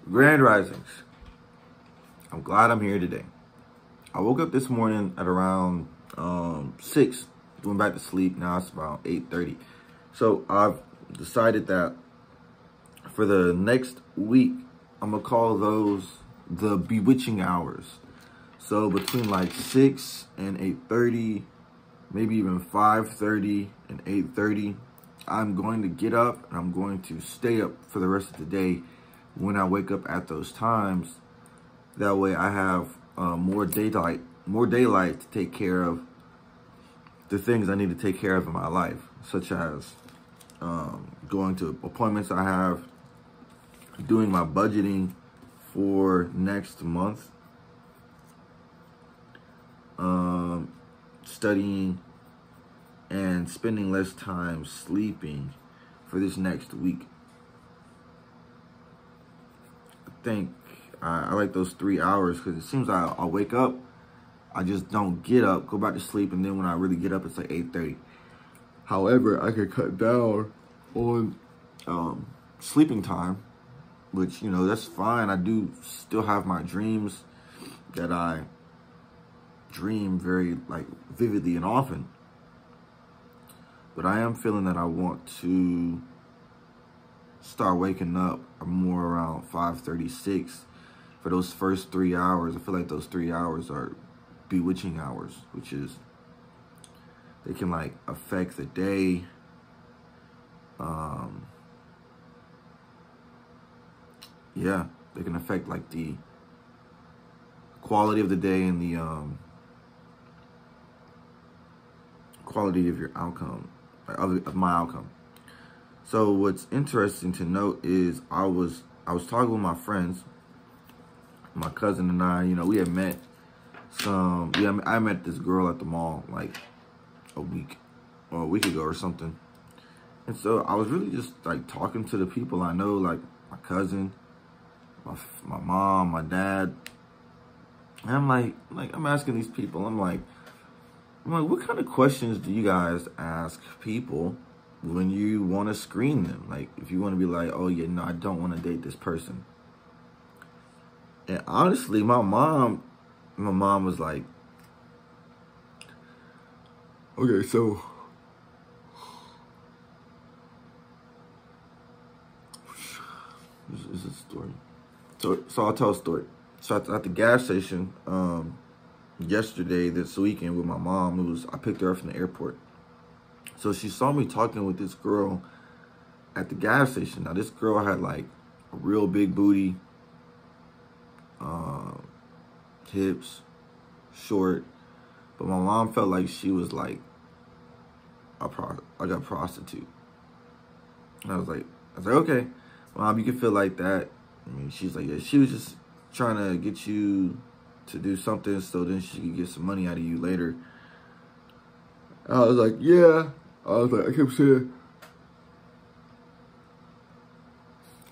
Grand Risings. I'm glad I'm here today. I woke up this morning at around 6, went back to sleep. Now it's about 8:30. So I've decided that for the next week, I'm gonna call those the bewitching hours. So between like 6 and 8:30, maybe even 5:30 and 8:30, I'm going to get up and I'm going to stay up for the rest of the day when I wake up at those times. That way I have more daylight to take care of the things I need to take care of in my life, such as going to appointments I have, doing my budgeting for next month, studying, and spending less time sleeping for this next week. I think I like those 3 hours because it seems I'll wake up, I just don't get up, go back to sleep, and then when I really get up, it's like 8:30. However, I could cut down on sleeping time, which, you know, that's fine. I do still have my dreams that I dream very, like, vividly and often. But I am feeling that I want to start waking up more around 5:36 for those first 3 hours. I feel like those 3 hours are bewitching hours, which is, they can like affect the day. Yeah, they can affect like the quality of the day and the quality of your outcome, of my outcome. So what's interesting to note is I was talking with my friends, my cousin and I. You know, we had met I met this girl at the mall like a week ago or something. And so I was really just like talking to the people I know, like my cousin, my mom, my dad. And I'm like I'm asking these people, I'm like, what kind of questions do you guys ask people when you want to screen them? Like, if you want to be like, oh yeah, no, I don't want to date this person. And honestly, my mom was like, okay, so this is a story. So I'll tell a story. So at the gas station yesterday, this weekend with my mom, I picked her up from the airport. So she saw me talking with this girl at the gas station. Now this girl had like a real big booty, hips, short, but my mom felt like she was like a prostitute. And I was like, okay, Mom, you can feel like that. I mean, she's like, yeah, she was just trying to get you to do something so then she could get some money out of you later. I was like, yeah. I kept saying,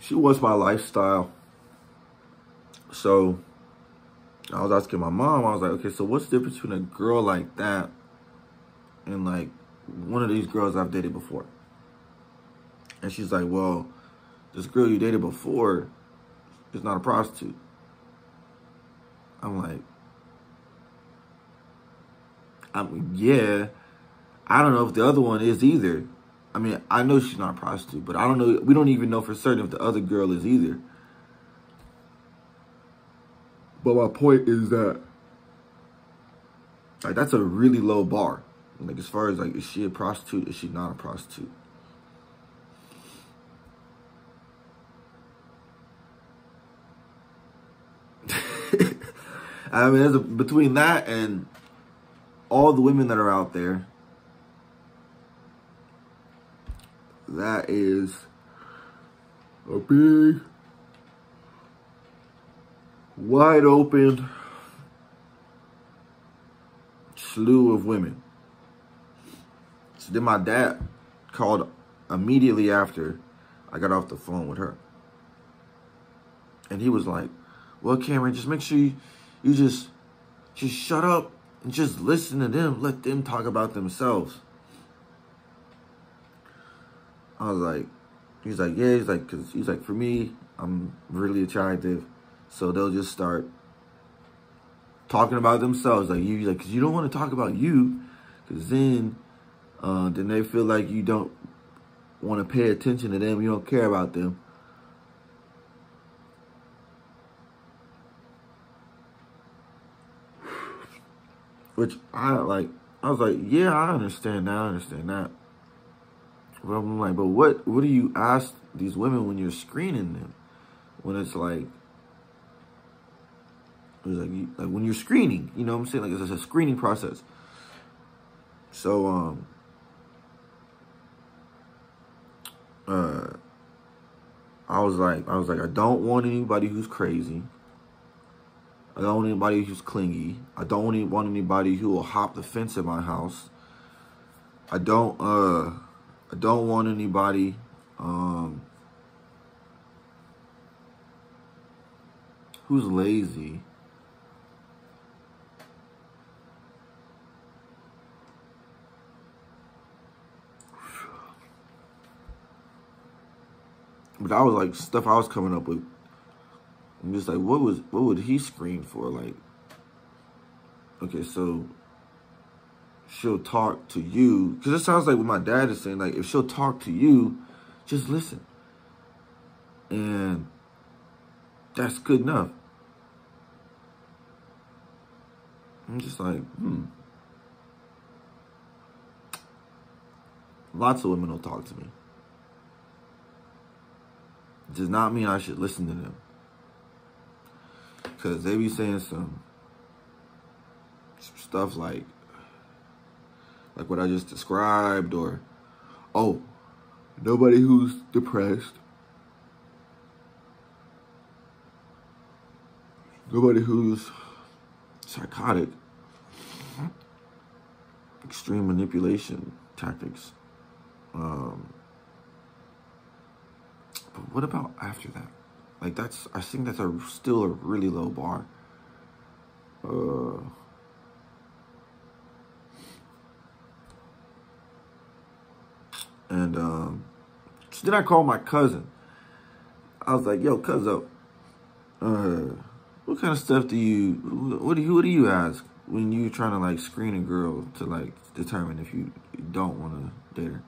she wants my lifestyle. So I was asking my mom, I was like, okay, so what's the difference between a girl like that and like one of these girls I've dated before? And she's like, well, this girl you dated before is not a prostitute. I'm like, yeah, I don't know if the other one is either. I mean, I know she's not a prostitute, but I don't know. We don't even know for certain if the other girl is either. But my point is that, like, that's a really low bar. Like, as far as, like, is she a prostitute? Is she not a prostitute? I mean, between that and all the women that are out there, that is a big, wide open slew of women. So then my dad called immediately after I got off the phone with her. And he was like, well, Cameron, just make sure you just shut up and just listen to them. Let them talk about themselves. I was like, he's like, yeah, he's like, for me, I'm really attractive. So they'll just start talking about themselves, like you, like, 'cause you don't want to talk about you, because then they feel like you don't want to pay attention to them, you don't care about them. Which I was like, yeah, I understand that. But I'm like, but what do you ask these women when you're screening them? When it's like when you're screening, you know what I'm saying? Like, it's a screening process. So, I was like, I don't want anybody who's crazy. I don't want anybody who's clingy. I don't want anybody who will hop the fence at my house. I don't want anybody, who's lazy. But I was like, stuff I was coming up with. I'm just like, what would he screen for? Like, okay, so she'll talk to you, because it sounds like what my dad is saying. Like, if she'll talk to you, just listen, and that's good enough. I'm just like, Lots of women will talk to me. It does not mean I should listen to them, because they be saying some stuff like what I just described, or, oh, nobody who's depressed, nobody who's psychotic, extreme manipulation tactics. But what about after that? Like, I think that's still a really low bar. So then I called my cousin. I was like, yo, cuzzo, what kind of stuff what do you ask when you trying to, like, screen a girl to, like, determine if you don't want to date her?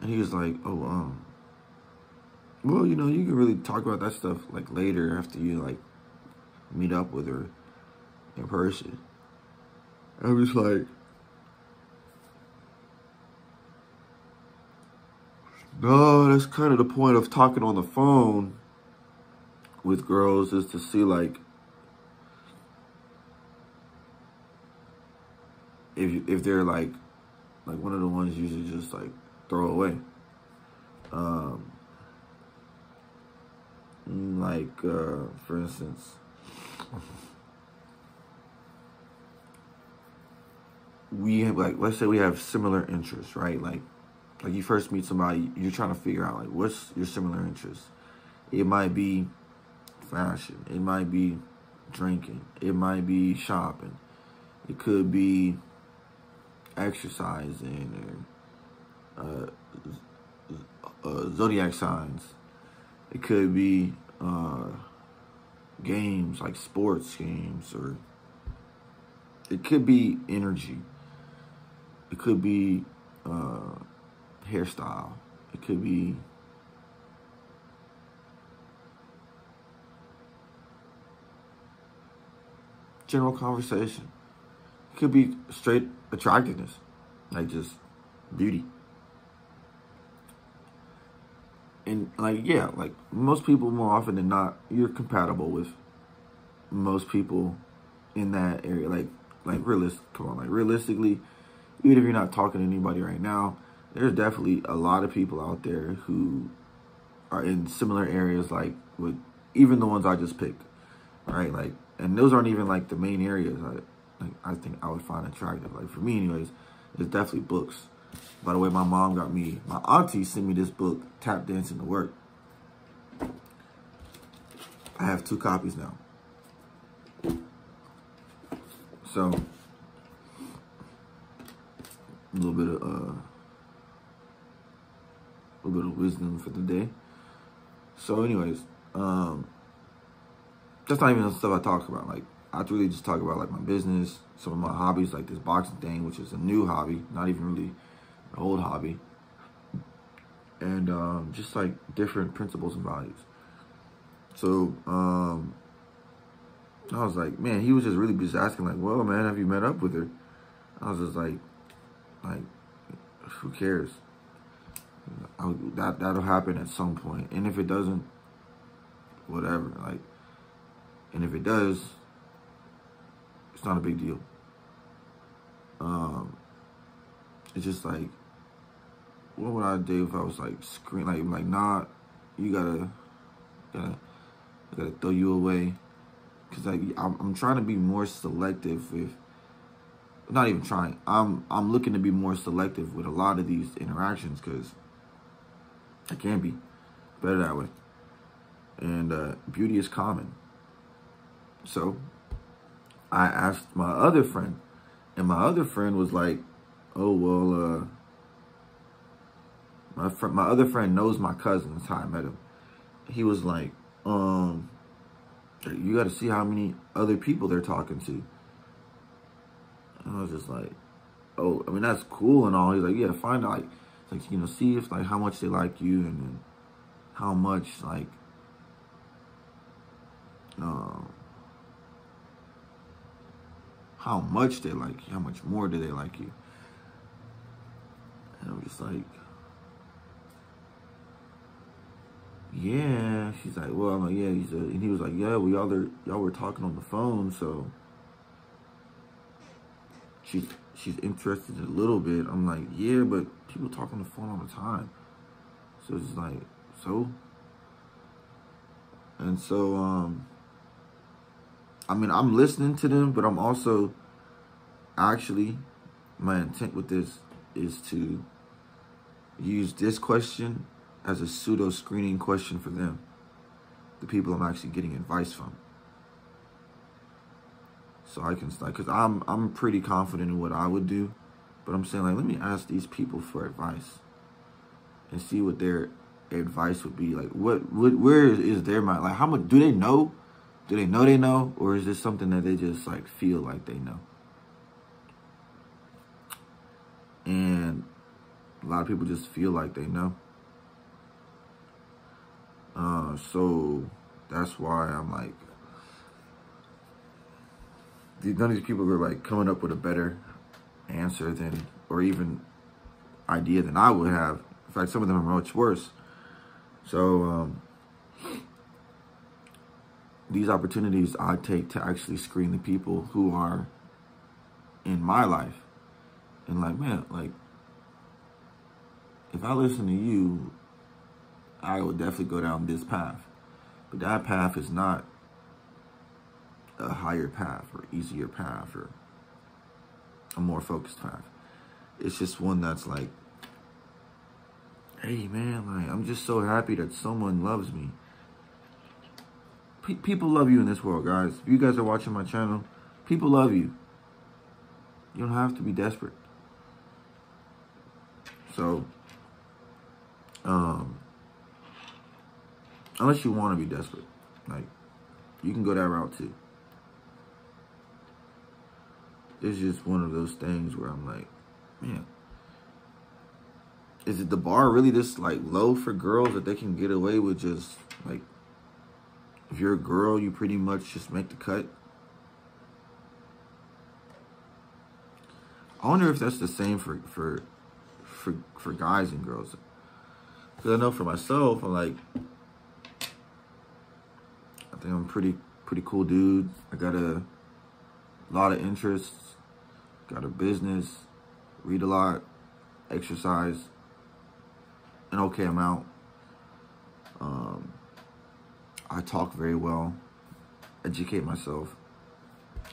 And he was like, oh, well, you know, you can really talk about that stuff, like, later after you, like, meet up with her in person. I was like, no, that's kind of the point of talking on the phone with girls, is to see, like, if they're like one of the ones you should just, like, throw away. For instance, we have, like, let's say we have similar interests, right? Like you first meet somebody, you're trying to figure out, like, what's your similar interests. It might be fashion. It might be drinking. It might be shopping. It could be exercising, or zodiac signs. It could be games, like sports games, or it could be energy. It could be hairstyle. It could be general conversation. It could be straight attractiveness, like just beauty. And, like, yeah, like, most people, more often than not, you're compatible with most people in that area. Like realistically, even if you're not talking to anybody right now, there's definitely a lot of people out there who are in similar areas, like, with even the ones I just picked, right? Like, and those aren't even, like, the main areas I think I would find attractive. Like, for me anyways, it's definitely books. By the way, my auntie sent me this book, Tap Dancing to Work. I have 2 copies now. So, a little bit of wisdom for the day. So anyways, that's not even the stuff I talk about. Like, I really just talk about like my business, some of my hobbies, like this boxing thing, which is a new hobby, not even really an old hobby. And just like different principles and values. So I was like, man, he was just really just asking like, well, man, have you met up with her? I was just like, who cares? That'll happen at some point. And if it doesn't, whatever. Like, and if it does, it's not a big deal. It's just like, what would I do if I was like screaming like nah, you gotta throw you away, because like I'm trying to be more selective with, not even trying, I'm looking to be more selective with a lot of these interactions, because I can be better that way, and beauty is common. So I asked my other friend, and my other friend was like, oh well, my other friend knows my cousin. That's how I met him. He was like, you got to see how many other people they're talking to. And I was just like, oh, I mean, that's cool and all. He's like, yeah, find out, like, you know, see if like how much they like you, and then how much like, how much they like you, how much more do they like you. And I'm just like, yeah. She's like, well, I'm like, yeah. And he was like, yeah, well, y'all were talking on the phone, so she's interested in a little bit. I'm like, yeah, but people talk on the phone all the time. So it's like, so? And so, I mean, I'm listening to them, but I'm also actually, my intent with this is to use this question as a pseudo screening question for them, the people I'm actually getting advice from. So I can start, because I'm pretty confident in what I would do, but I'm saying, like, let me ask these people for advice and see what their advice would be. Like, where is their mind? Like, how much do they know? Do they know, or is this something that they just like feel like they know? And a lot of people just feel like they know. So that's why I'm like, none of these people are like coming up with a better answer than, or even idea than I would have. In fact, some of them are much worse. So these opportunities I take to actually screen the people who are in my life, and like, man, like, if I listen to you, I would definitely go down this path. But that path is not a higher path or easier path or a more focused path. It's just one that's like, hey man, like, I'm just so happy that someone loves me. People love you in this world, guys. If you guys are watching my channel, people love you. You don't have to be desperate. So, unless you want to be desperate, like, you can go that route too. It's just one of those things where I'm like, man, is it the bar really this like low for girls that they can get away with just like, if you're a girl, you pretty much just make the cut? I wonder if that's the same for guys and girls. Because I know for myself, I'm like, I think I'm pretty cool dude. I got a lot of interests, got a business, read a lot, exercise an okay amount. I talk very well, educate myself,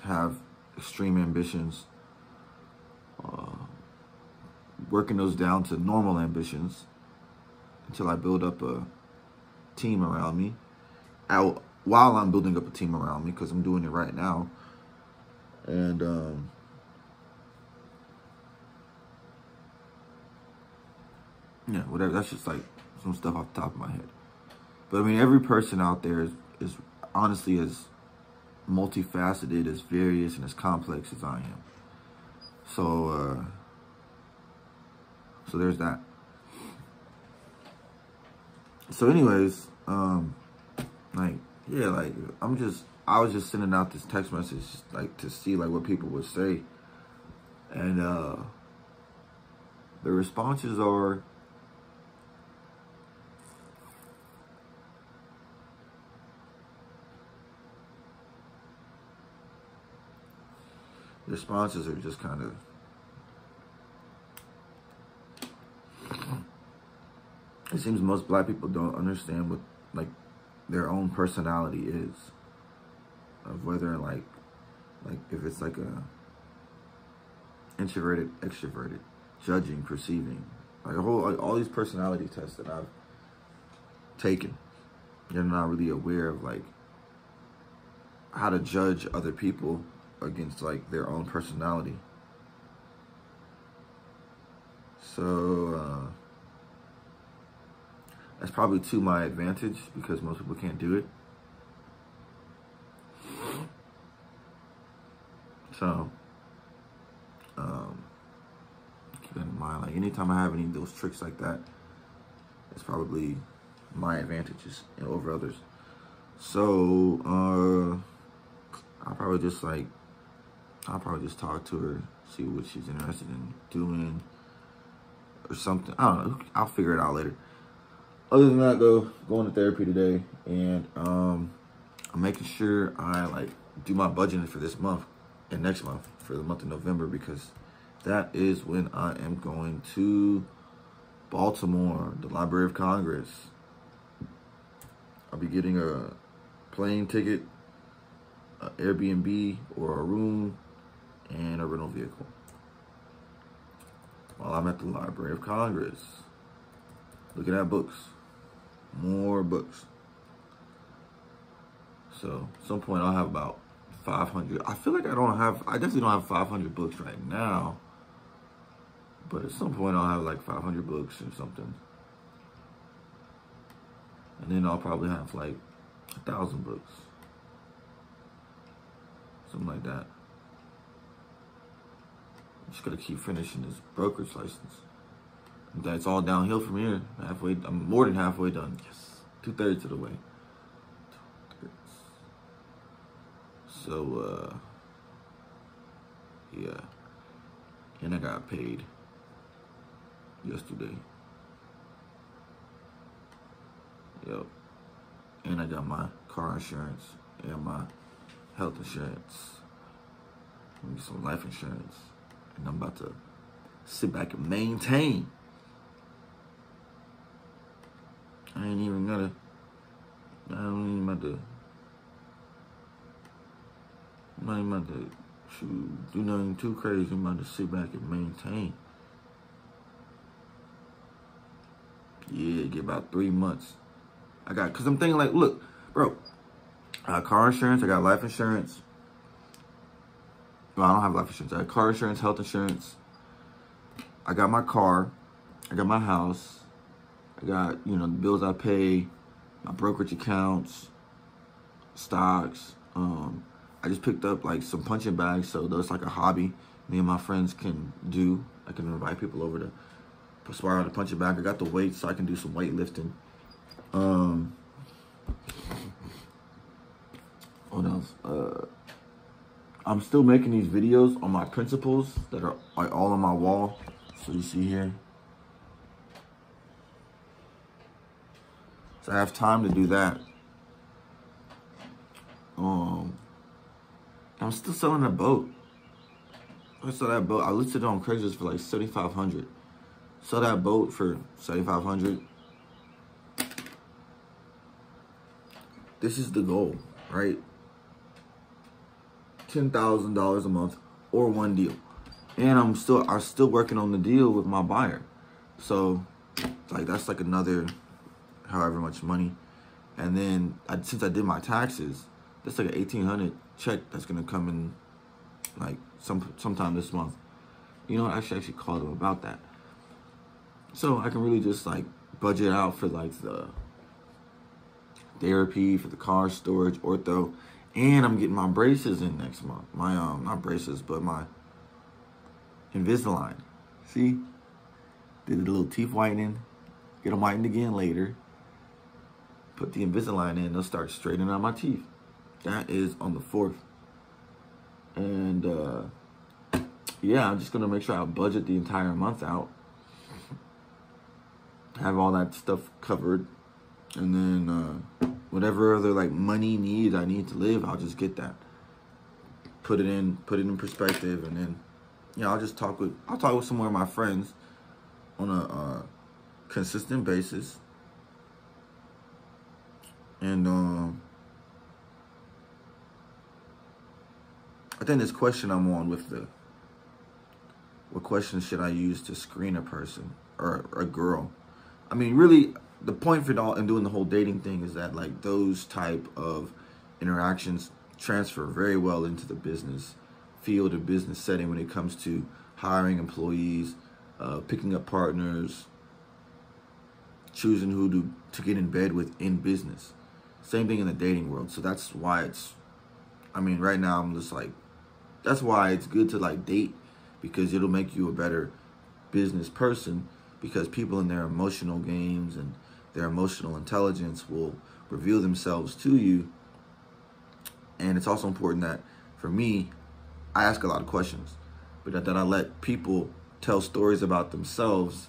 have extreme ambitions, working those down to normal ambitions until I build up a team around me. While I'm building up a team around me, because I'm doing it right now. And yeah, whatever. That's just like some stuff off the top of my head. But I mean, every person out there is honestly as multifaceted, as various, and as complex as I am. So, so there's that. So anyways, like, yeah, like, I was just sending out this text message, like, to see, like, what people would say. And, the responses are, just kind of, it seems most black people don't understand what, like, their own personality is. Of whether, like if it's like a introverted, extroverted, judging, perceiving, like all these personality tests that I've taken. They're not really aware of, like, how to judge other people against, like, their own personality. So, that's probably to my advantage because most people can't do it. So, keep that in mind. Like, anytime I have any of those tricks like that, it's probably my advantages over others. So, I'll probably just talk to her, see what she's interested in doing or something. I don't know. I'll figure it out later. Other than that, though, going to therapy today, and I'm making sure I, like, do my budgeting for this month and next month, for the month of November, because that is when I am going to Baltimore, the Library of Congress. I'll be getting a plane ticket, an Airbnb or a room, and a rental vehicle while I'm at the Library of Congress. Looking at books. More books. So, at some point I'll have about 500. I feel like I definitely don't have 500 books right now. But at some point I'll have like 500 books or something. And then I'll probably have like 1,000 books. Something like that. I'm just gonna keep finishing this brokerage license. That's all downhill from here. I'm more than halfway done. Yes. 2/3 of the way. So, yeah. And I got paid yesterday. Yep. And I got my car insurance and my health insurance. Maybe some life insurance. And I'm about to sit back and maintain. I ain't even about to do nothing too crazy. I'm about to sit back and maintain. Yeah, get about 3 months. Cause I'm thinking like, look, bro, I got car insurance, I got life insurance. Well, I don't have life insurance. I got car insurance, health insurance. I got my car. I got my house. I got, the bills I pay, my brokerage accounts, stocks. I just picked up like some punching bags, so that's like a hobby me and my friends can do. I can invite people over to perspire on a punching bag. I got the weights, so I can do some weightlifting. What else? I'm still making these videos on my principles that are like all on my wall. So you see here. So I have time to do that. I'm still selling a boat. I saw that boat. I listed it on Craigslist for like $7,500. Sell that boat for $7,500. This is the goal, right? $10,000 a month or one deal. And I'm still working on the deal with my buyer. So like that's like another however much money. And then since I did my taxes, that's like an $1,800 check that's gonna come in like sometime this month. I should actually call them about that. So I can really just like budget out for like therapy, for the car, storage, ortho, and I'm getting my braces in next month. My not braces, but my Invisalign. See, did a little teeth whitening. Get them whitened again later. Put the Invisalign in. They'll start straightening out my teeth. That is on the 4th. And yeah, I'm just gonna make sure I budget the entire month out. Have all that stuff covered, and then whatever other like money needs I need to live, I'll just get that. Put it in perspective, and then I'll talk with some more of my friends on a consistent basis, and I think this question I'm on with what questions should I use to screen a person or a girl? I mean, really, the point for it all and doing the whole dating thing is that like those type of interactions transfer very well into the business field or business setting when it comes to hiring employees, picking up partners, choosing who to get in bed with in business. Same thing in the dating world. So that's why right now I'm just like, that's why it's good to like date, because it'll make you a better business person, because people in their emotional games and their emotional intelligence will reveal themselves to you. And it's also important that for me, I ask a lot of questions, but that I let people tell stories about themselves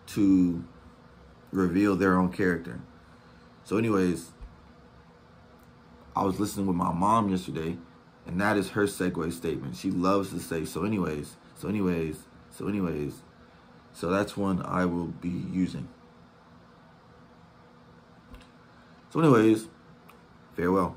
to reveal their own character. So anyways, I was listening with my mom yesterday, and that is her segue statement. She loves to say, so anyways, so anyways, so anyways. So that's one I will be using. So anyways, farewell.